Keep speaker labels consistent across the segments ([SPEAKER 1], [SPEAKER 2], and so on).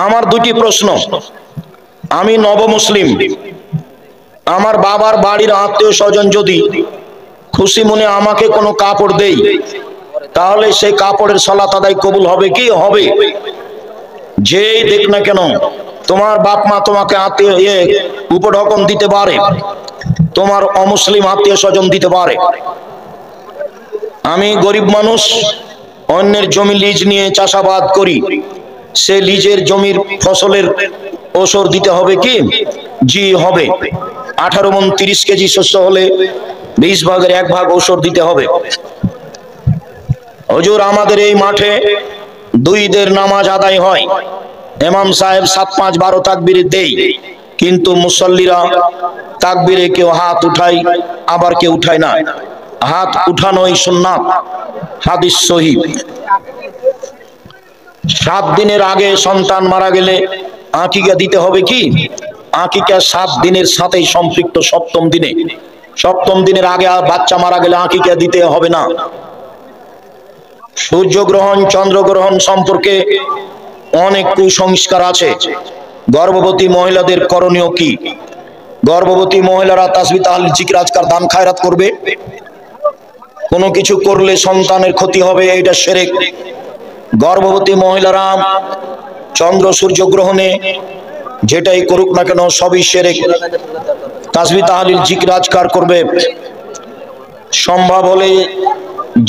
[SPEAKER 1] আমার দুটি প্রশ্ন। আমি নবমুসলিম, আমার বাবার বাড়ির আত্মীয় স্বজন যদি খুশি মনে আমাকে কোনো কাপড় দেই, তাহলে সেই কাপড়ের সালাত আদায় কবুল হবে কি? হবে। যেই দেখ না কেন, তোমার বাপ মা তোমাকে আত্মীয় উপঢকন দিতে পারে, তোমার অমুসলিম আত্মীয় স্বজন দিতে পারে। আমি গরিব মানুষ, অন্যের জমি লিজ নিয়ে চাষাবাদ করি, সে লিজের জমির ফসলের ওসর দিতে হবে কি? জি হবে। 18 মণ 30 কেজি শস্য হলে 20 ভাগের 1 ভাগ ওসর দিতে হবে। হুজুর, আমাদের এই মাঠে 2 ঈদের নামাজ আদায় হয়, ইমাম সাহেব 7, 5, 12 তাকবীর দেই, কিন্তু মুসল্লিরা তাকবীরে কেউ হাত উঠায়, আবার কেউ উঠায় না। হাত উঠানোই সুন্নাত, হাদিস সহিহ। 7 দিনের আগে সন্তান মারা গেলে আকিকা দিতে হবে কি? আকিকা 7 দিনের সাথেই সম্পৃক্ত। 7ম দিনে, 7ম দিনের আগে বাচ্চা মারা গেলে আকিকা দিতে হবে না। সূর্যগ্রহণ, চন্দ্রগ্রহণ সম্পর্কে অনেক কুসংস্কার আছে। গর্ভবতী মহিলাদের করণীয় কি? গর্ভবতী মহিলারা তাসবিহ, তাহলিল, জিকির, আজকার, দান, খায়রাত করবে। কোনো কিছু করলে সন্তানের ক্ষতি হবে, এটা শিরক। গর্ভবতী মহিলারা চন্দ্র সূর্য গ্রহণে যেটাই করুক না কেন সবই শিরক। তাসবিহ, তাহলিল, জিকির, আজকার করবে। সম্ভব হলে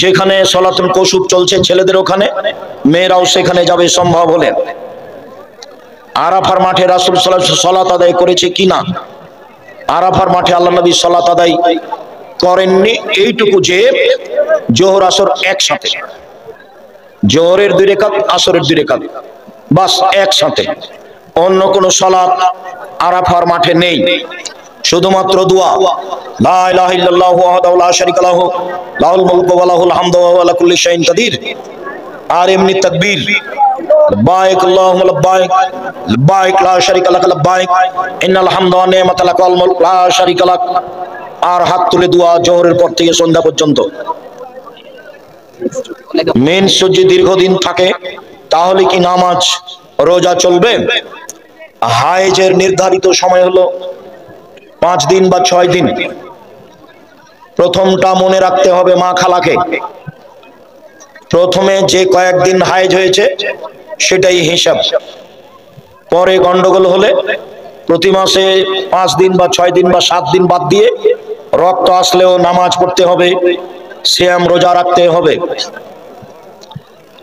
[SPEAKER 1] যেখানে সলাতুল কুসুফ চলছে ছেলেদের ওখানে, মেয়েরাও সেখানে যাবে সম্ভব হলে। আরাফার মাঠে রাসূল সাল্লাল্লাহু আলাইহি ওয়াসাল্লাম সালাত আদায় করেছে কিনা? আরাফার মাঠে আল্লাহ নবী সালাত আদায় করেননি, এইটুকু যে জোহর আসর একসাথে, জোহরের 2 রাকাত, আসরের 2 রাকাত, বাস একসাথে। অন্য কোন সালাত আরাফার মাঠে নেই। শুধুমাত্র দোয়া, লা ইলাহা ইল্লাল্লাহু ওয়াহদাহু লা শারীকা লাহু লাহুল মুলকু ওয়া লাহুল হামদু ওয়া হুয়া আলা কুল্লি শাইইন কাদির। আর এমনি তাকবীর, লাব্বাইক আল্লাহুম্মা লাব্বাইক, লাব্বাইক লা শারীকা লাক লাব্বাইক, ইন্নাল হামদা ওয়া নি'মাতা লাক ওয়াল মুলক লা শারীকা লাক। আর হাত তুলে দোয়া জোহরের পর থেকে সন্ধ্যা পর্যন্ত। মেন যদি দীর্ঘদিন থাকে তাহলে কি নামাজ রোজা চলবে? হায়েজের নির্ধারিত সময় হলো 5 দিন বা 6 দিন। প্রথমটা মনে রাখতে হবে মা খালাকে, প্রথমে যে কয়েকদিন হায়েজ হয়েছে সেটাই হিসাব। পরে গন্ডগোল হলে প্রতি মাসে 5 দিন বা 6 দিন বা 7 দিন বাদ দিয়ে রক্ত আসলেও নামাজ পড়তে হবে, সিয়াম রোজা রাখতে হবে।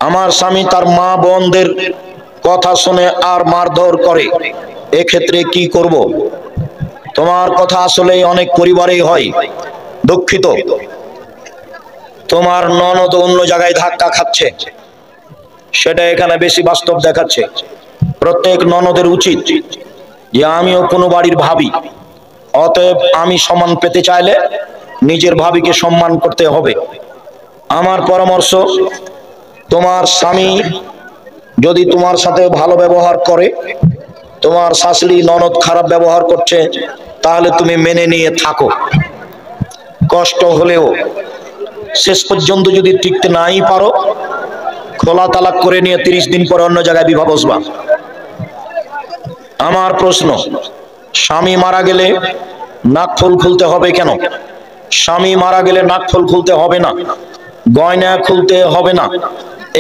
[SPEAKER 1] আমার স্বামী তার মা বোনদের কথা শুনে আর মারধর করে, এক্ষেত্রে কি করব? তোমার কথা আসলে অনেক পরিবারেই হয়, দুঃখিত। তোমার ননদ অন্য জায়গায় ধাক্কা খাচ্ছে, সেটা এখানে বেশি বাস্তব দেখাচ্ছে। প্রত্যেক ননদের উচিত যে আমিও কোনো বাড়ির ভাবি, অতএব আমি সম্মান পেতে চাইলে নিজের ভাবিকে সম্মান করতে হবে। আমার পরামর্শ, তোমার স্বামী যদি তোমার সাথে ভালো ব্যবহার করে, তোমার শাশুড়ি ননদ খারাপ ব্যবহার করছে, তাহলে তুমি মেনে নিয়ে থাকো। কষ্ট হলেও শেষ পর্যন্ত যদি টিকতে নাই পারো, খোলা তালাক করে নিয়ে 30 দিন পরে অন্য জায়গায় বিবাহ বসবা। আমার প্রশ্ন, স্বামী মারা গেলে নাকফুল খুলতে হবে কেন? স্বামী মারা গেলে নাকফুল খুলতে হবে না, গয়না খুলতে হবে না,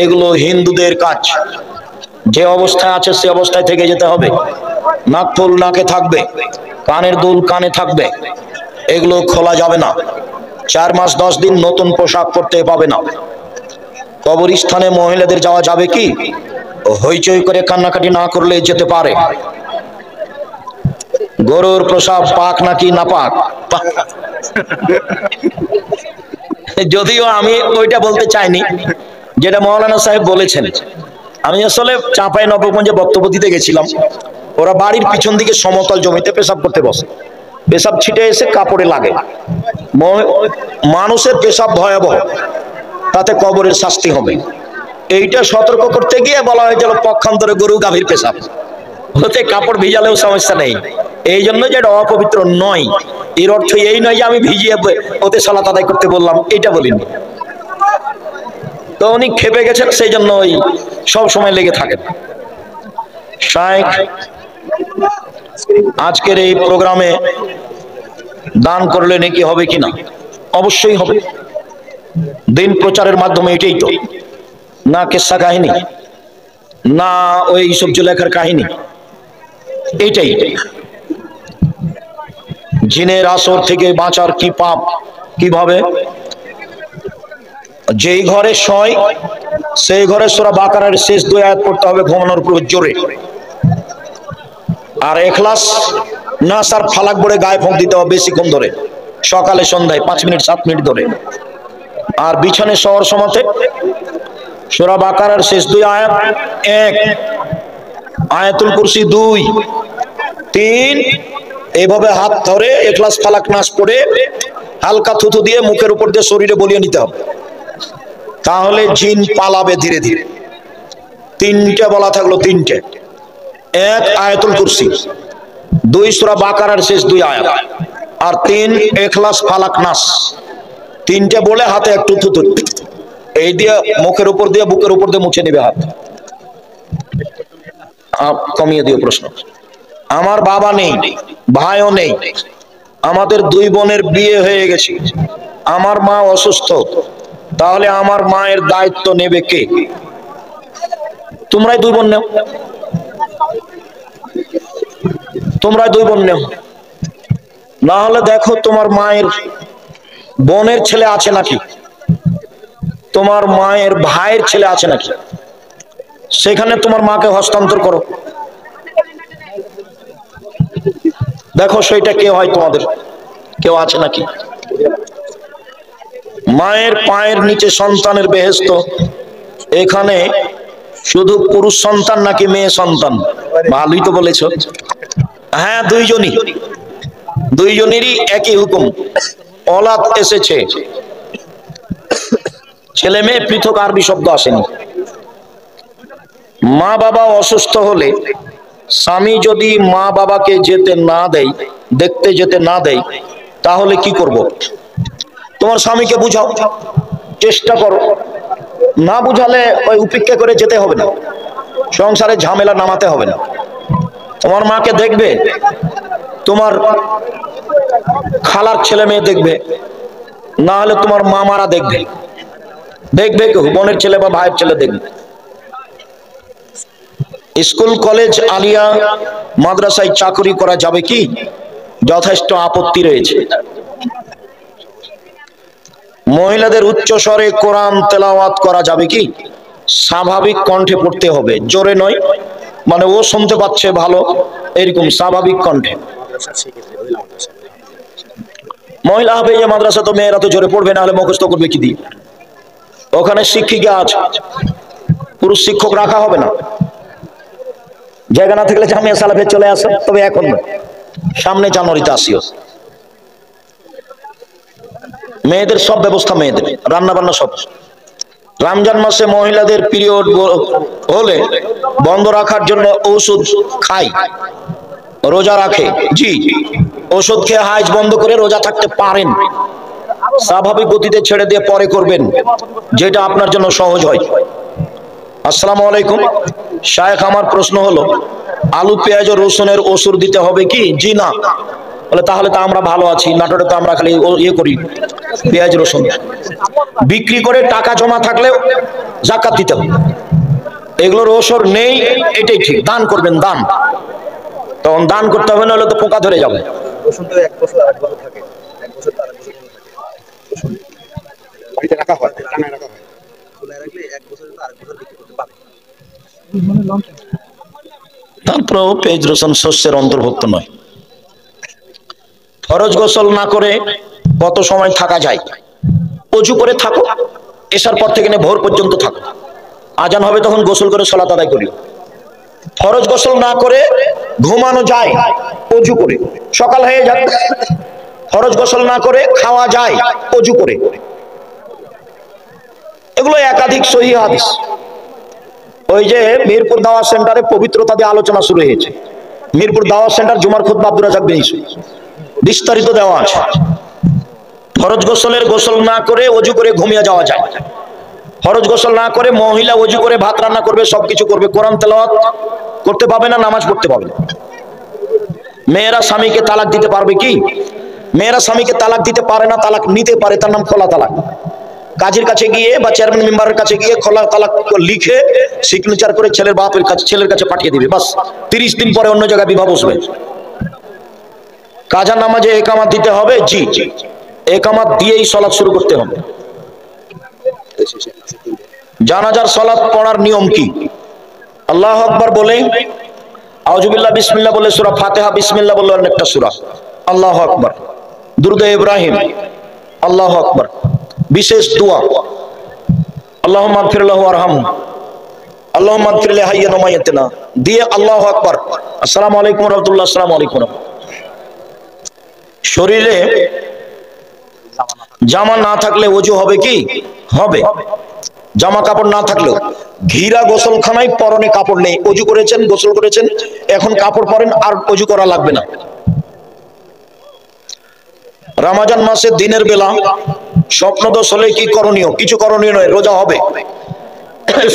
[SPEAKER 1] এগুলো হিন্দুদের কাজ। যে অবস্থায় আছে সে অবস্থায় থেকে যেতে হবে। নাকফুল নাকে থাকবে, কানের দুল কানে থাকবে, এগুলো খোলা যাবে না। 4 মাস 10 দিন নতুন পোশাক পরতে পাবে না। কবরস্থানে মহিলাদের যাওয়া যাবে কি? হইচই করে কান্নাকাটি না করলে যেতে পারে। গরুর প্রসাব পাক নাকি না পাক? যদিও আমি ওইটা বলতে চাইনি যেটা মাওলানা সাহেব বলেছেন। আমি আসলে চাঁপাই নবগঞ্জে বক্তব্য দিতে গেছিলাম। ওরা বাড়ির পিছন দিকে সমতল জমিতে পেশাব করতে বসে, পেশাব ছিটে এসে কাপড়ে লাগে। মানুষের পেশাব ভয়াবহ, তাতে কবরের শাস্তি হবে। এইটা সতর্ক করতে গিয়ে বলা হয়েছিল পক্ষান্তরে গরু গাভীর পেশাব, ওতে কাপড় ভিজালেও সমস্যা নেই। এই জন্য যে এটা অপবিত্র নয়, এর অর্থ এই নয় যে আমি ভিজিয়ে ওতে সালাত আদায় করতে বললাম, এটা বলিনি। তো উনি খেপে গেছেন, সেই জন্য ওই সব সময় লেগে থাকেন। শাইখ আজকের এই প্রোগ্রামে দান করলে নাকি হবে কিনা? অবশ্যই হবে। দিন প্রচারের মাধ্যমে এটাই তো, না কিসসা কাহিনী, না ওই সব জুলেখার কাহিনী, এইটাই। জিনের আসর থেকে বাঁচার কি পাপ, কিভাবে? যেই ঘরে শয় সেই ঘরে সূরা বাকারার শেষ 2 আয়াত পড়তে হবে ঘুমানোর পূর্বে জোরে, আর ইখলাস নাস আর ফালাক পড়ে গায়ে ফোঁক দিতে হবে বেশিক্ষণ ধরে, সকালে সন্ধ্যায় 5 মিনিট 7 মিনিট ধরে। আর বিছানে শোয়ার সময়তে সূরা বাকারার শেষ 2 আয়াত 1, আয়াতুল কুরসি 2, 3, এইভাবে হাত ধরে ইখলাস ফালাক নাস পড়ে হালকা থুথু দিয়ে মুখের উপর দিয়ে শরীরে বলিয়ে নিতে হবে, তাহলে জিন পালাবে ধীরে ধীরে। 3টে বলা থাকলো, 3টে। 1 আয়াতুল কুরসি, 2 সূরা বাকারার শেষ 2 আয়াত, আর 3 ইখলাস ফালাক নাস। 3টে বলে হাতে একটু থুথু এই দিয়ে মুখের উপর দিয়ে বুকের উপর দিয়ে মুছে নেবে হাত। কমিয়ে দিও প্রশ্ন। আমার বাবা নেই, ভাইও নেই, আমাদের 2 বোনের বিয়ে হয়ে গেছে, আমার মা অসুস্থ, তাহলে আমার মায়ের দায়িত্ব নেবে কে? তোমরাই 2 বোন নেও, তোমরাই 2 বোন নেও। না হলে দেখো তোমার মায়ের বোনের ছেলে আছে নাকি, তোমার মায়ের ভাইয়ের ছেলে আছে নাকি, সেখানে তোমার মাকে হস্তান্তর করো, দেখো সেইটা কে হয়, তোমাদের কেউ আছে নাকি? মায়ের পায়ের নিচে সন্তানের বেহেশত, এখানে শুধু পুরুষ সন্তান নাকি মেয়ে সন্তান? ভালোই তো বলেছ। হ্যাঁ, দুইজনেরই একই হুকুম, ওলাদ এসেছে, ছেলে মেয়ে পৃথক আরবি শব্দ আসেনি। মা বাবা অসুস্থ হলে স্বামী যদি মা বাবাকে যেতে না দেয়, দেখতে যেতে না দেয়, তাহলে কি করব? তোমার স্বামীকে বুঝাও, চেষ্টা করো, না বুঝালে ওই উপেক্ষা করে যেতে হবে না, সংসারে ঝামেলা নামাতে হবে না। তোমার মাকে দেখবে, তোমার খালার ছেলে মেয়ে দেখবে, না হলে তোমার মামারা দেখবে, দেখবে কেউ বোনের ছেলে বা ভাইয়ের ছেলে দেখবে। স্কুল কলেজ আলিয়া মাদ্রাসায় চাকরি করা যাবে কি? যথেষ্ট আপত্তি রয়েছে। মহিলাদের উচ্চ স্বরে কোরআন তেলাওয়াত করা যাবে কি? স্বাভাবিক কণ্ঠে পড়তে হবে, জোরে নয়, মানে ও শুনতে পাচ্ছে ভালো এরকম স্বাভাবিক কণ্ঠে। মহিলা হাফেজে মাদ্রাসা তো মেয়েরা তো জোরে পড়বে, না হলে মুখস্থ করবে কি দিয়ে? ওখানে শিক্ষিকা আছে, পুরুষ শিক্ষক রাখা হবে না। জায়গা না থাকলে জামিয়া সালাফে চলে আসে, তবে এখন না, সামনে জানুয়ারিতে আসিও। মেয়েদের সব ব্যবস্থা, মেয়েদের রান্না বান্না সব। রমজান মাসে মহিলাদের পিরিয়ড হলে বন্ধ রাখার জন্য ওষুধ খায়, রোজা রাখে। জি, ওষুধ খেয়ে হাইজ বন্ধ করে রোজা থাকতে পারেন, স্বাভাবিক গতিতে ছেড়ে দিয়ে পরে করবেন, যেটা আপনার জন্য সহজ হয়। আসসালামু আলাইকুম শায়েখ, আমার প্রশ্ন হলো আলু পেঁয়াজ ও রসুনের ওষুধ দিতে হবে কি? জি না। বলে তাহলে তো আমরা ভালো আছি, নাটোরে তো আমরা খালি ইয়ে করি পেঁয়াজ রসুন বিক্রি করে, টাকা জমা থাকলে যাকাত দিতে হবে, এগুলোর ওষুধ নেই, এটাই ঠিক। দান করবেন, দান তখন দান করতে হবে, না হলে তো পোকা ধরে যাবে।
[SPEAKER 2] রসুন তো 1 বছর 8 বছর থাকে, 1 বছর তো 8 বছর থাকে, বাড়িতে রাখা হয়, টানায় রাখা হয়, খোলা রাখলে 1 বছর তো 8 বছর বিক্রি করতে পারে।
[SPEAKER 1] তারপরেও পেঁয়াজ রসুন শস্যের অন্তর্ভুক্ত নয়। ফরজ গোসল না করে কত সময় থাকা যায়? অজু করে থাকো, এশার পর থেকে ভোর পর্যন্ত থাকো, আজান হবে তখন গোসল করে সালাত আদায় করি। ফরজ গোসল না করে ঘুমানো যায় অজু করে, সকাল হয়ে যায়। ফরজ গোসল না করে খাওয়া যায় অজু করে। এগুলো একাধিক সহিহ হাদিস। ওই যে মিরপুর দাওয়াত সেন্টারে পবিত্রতা দিয়ে আলোচনা শুরু হয়েছে, মিরপুর দাওয়াত সেন্টার জুমার খুতবা আব্দুর রাজ্জাক বিন ইউসুফ, বিস্তারিত দেওয়া আছে। ফরজ গোসলের গোসল না করে অজু করে ঘুমিয়ে যাওয়া যায়। ফরজ গোসল না করে মহিলা অজু করে ভাত রান্না করবে, সবকিছু করবে, কোরআন তেলাওয়াত করতে পাবে না, নামাজ পড়তে পাবে না। মেয়েরা স্বামীকে তালাক দিতে পারবে কি? মেয়েরা স্বামীকে তালাক দিতে পারে না, তালাক নিতে পারে, তার নাম খোলা তালাক। কাজীর কাছে গিয়ে বা চেয়ারম্যান মেম্বারের কাছে গিয়ে খোলা তালাক লিখে সিগনেচার করে ছেলের বাপের কাছে, ছেলের কাছে পাঠিয়ে দিবে, বাস 30 দিন পরে অন্য জায়গায় বিবাহ বসবে। কাজা নামাজে একামাত দিতে হবে, জি একামাত দিয়েই সালাত শুরু করতে হবে। জানাজার সালাত পড়ার নিয়ম কি? আল্লাহু আকবার বলে, আউযুবিল্লাহ বিসমিল্লাহ বলে, সূরা ফাতিহা বিসমিল্লাহ বলে অনেকটা সূরা, আল্লাহু আকবার, দুরূদে ইব্রাহিম, আল্লাহু আকবার, বিশেষ দোয়া আল্লাহুম্মা গফির লাহু ওয়ারহামহু, আল্লাহুম্মা গফির লিহাইয়িনা ওয়া মাইয়িতিনা দিয়ে আল্লাহু আকবার, আসসালামু আলাইকুম ওয়া রাহমাতুল্লাহ, আসসালামু আলাইকুম। শরীরে জামা না থাকলে ওযু হবে কি? হবে। জামা কাপড় না থাকলেও, ঘিরা গোসলখানায় পরনে কাপড় নেই, ওযু করেছেন, গোসল করেছেন, এখন কাপড় পরেন, আর ওযু করা লাগবে না। রমজান মাসে দিনের বেলা স্বপ্নদোষ হলে কি করণীয়? কিছু করণীয় নয়, রোজা হবে।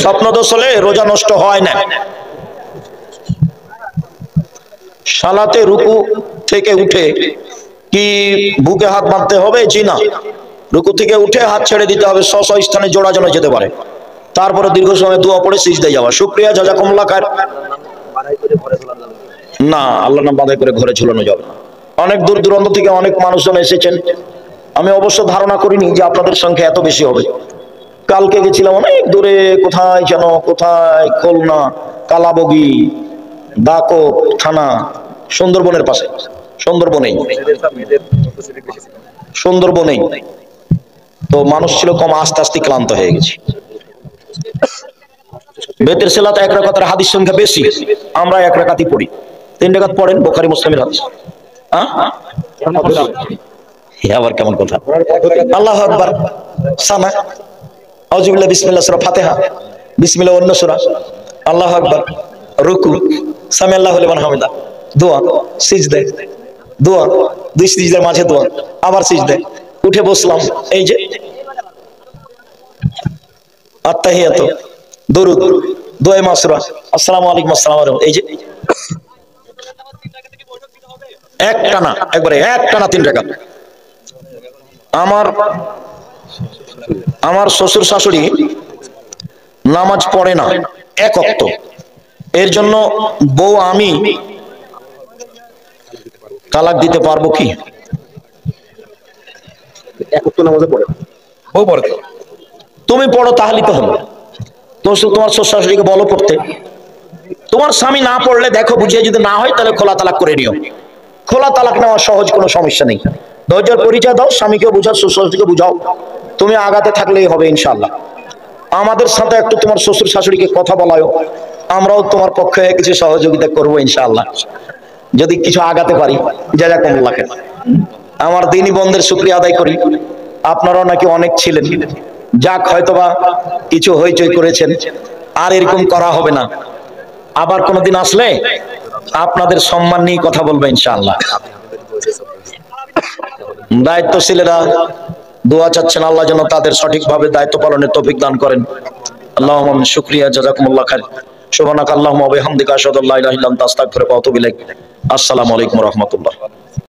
[SPEAKER 1] স্বপ্নদোষ হলে রোজা নষ্ট হয় না। সালাতে রুকু থেকে উঠে কি বুকে হাত বাঁধতে হবে? জি না, রুকু থেকে উঠে হাত ছেড়ে দিতে হবে, স্ব স্ব স্থানে জোড়া জোড়া যেতে পারে, তারপরে দীর্ঘ সময় দোয়া পড়ে সিজদায় যাওয়া। শুকরিয়া, জাযাকুমুল্লাহ খায়ের। না, আল্লাহর নাম বাঁধাই করে ঘরে ঝুলানো যাবে না। অনেক দূর দূরান্ত থেকে অনেক মানুষজন এসেছেন, আমি অবশ্য ধারণা করিনি যে আপনাদের সংখ্যা এত বেশি হবে। কালকে গেছিলাম অনেক দূরে, কোথায় যেন, কোথায় খুলনা, কালাবগি, দাকো থানা, সুন্দরবনের পাশে, সুন্দরবনেই, সুন্দরবনেই। তো মানুষ ছিল কম, আস্তে আস্তে ক্লান্ত হয়ে গেছে। বেতের সেলাতে 1 রাকাতের হাদিস সংখ্যা বেশি, আমরা 1 রাকাতই পড়ি। 3 রাকাত পড়েন, বুখারী মুসলিমের হাদিস। আবার কেমন কথা? আল্লাহু আকবার, সানা, আউযুবিল্লাহ বিসমিল্লাহ, সূরা ফাতিহা বিসমিল্লাহ, অন্য সূরা, আল্লাহু আকবার, রুকু, সামি আল্লাহু লিমান হামিদা, দোয়া, সিজদা, দোয়া, 2 সিজদার মাঝে দোয়া, আবার সিজদা, উঠে বসলাম, এই যে আত্তাহিয়াতু, দরুদ, দোয়া মাসুরা, আসসালামু আলাইকুম, আসসালামু আলাইকুম, এই যে একটানা, একবারে একটানা 3 রাকাত। আমার শ্বশুর শাশুড়ি নামাজ পড়ে না 1 ওয়াক্ত, এর জন্য বউ আমি তালাক দিতে পারবো কি?
[SPEAKER 2] 1 ওয়াক্ত নামাজে পড়ে, বউ পড়ে,
[SPEAKER 1] তুমি পড়ো তাহলেই তো হবে। তোমার শ্বশুর শাশুড়িকে বলো পড়তে। তোমার স্বামী না পড়লে দেখো, বুঝিয়ে যদি না হয় তাহলে খোলা তালাক করে নিও। খোলা তালাক নেওয়া সহজ, কোনো সমস্যা নেই। ধৈর্যের পরিচয় দাও, স্বামীকে বুঝাও, শ্বশুর শাশুড়িকে বুঝাও, তুমি আগাতে থাকলেই হবে ইনশাআল্লাহ। আমাদের সাথে একটু তোমার শ্বশুর শাশুড়িকে কথা বলাও, আমরাও তোমার পক্ষে কিছু সহযোগিতা করবো ইনশাআল্লাহ, যদি কিছু আগাতে পারি। জাযাকুমুল্লাহ খায়ের। আমার দিনী বন্ধের শুকরিয়া আদায় করি, আপনারাও নাকি অনেক ছিলেন, যাক হয়তোবা কিছু হইচই করেছেন, আর এরকম করা হবে না। আবার কোনোদিন আসলে আপনাদের সম্মান নিয়ে কথা বলবো ইনশাআল্লাহ। দায়িত্বশীলেরা দোয়া চাচ্ছেন, আল্লাহ যেন তাদের সঠিকভাবে দায়িত্ব পালনের তৌফিক দান করেন। আল্লাহুম্মা শুকরিয়া, জাযাকুমুল্লাহ খায়ের। সুবহানাকা আল্লাহুম্মা ওয়া বিহামদিকা আশহাদু আল্লা ইলাহা ইল্লা আনতা আস্তাগফিরুকা ওয়া আতুবু ইলাইক। আসসালামু আলাইকুম ওয়া রাহমাতুল্লাহ।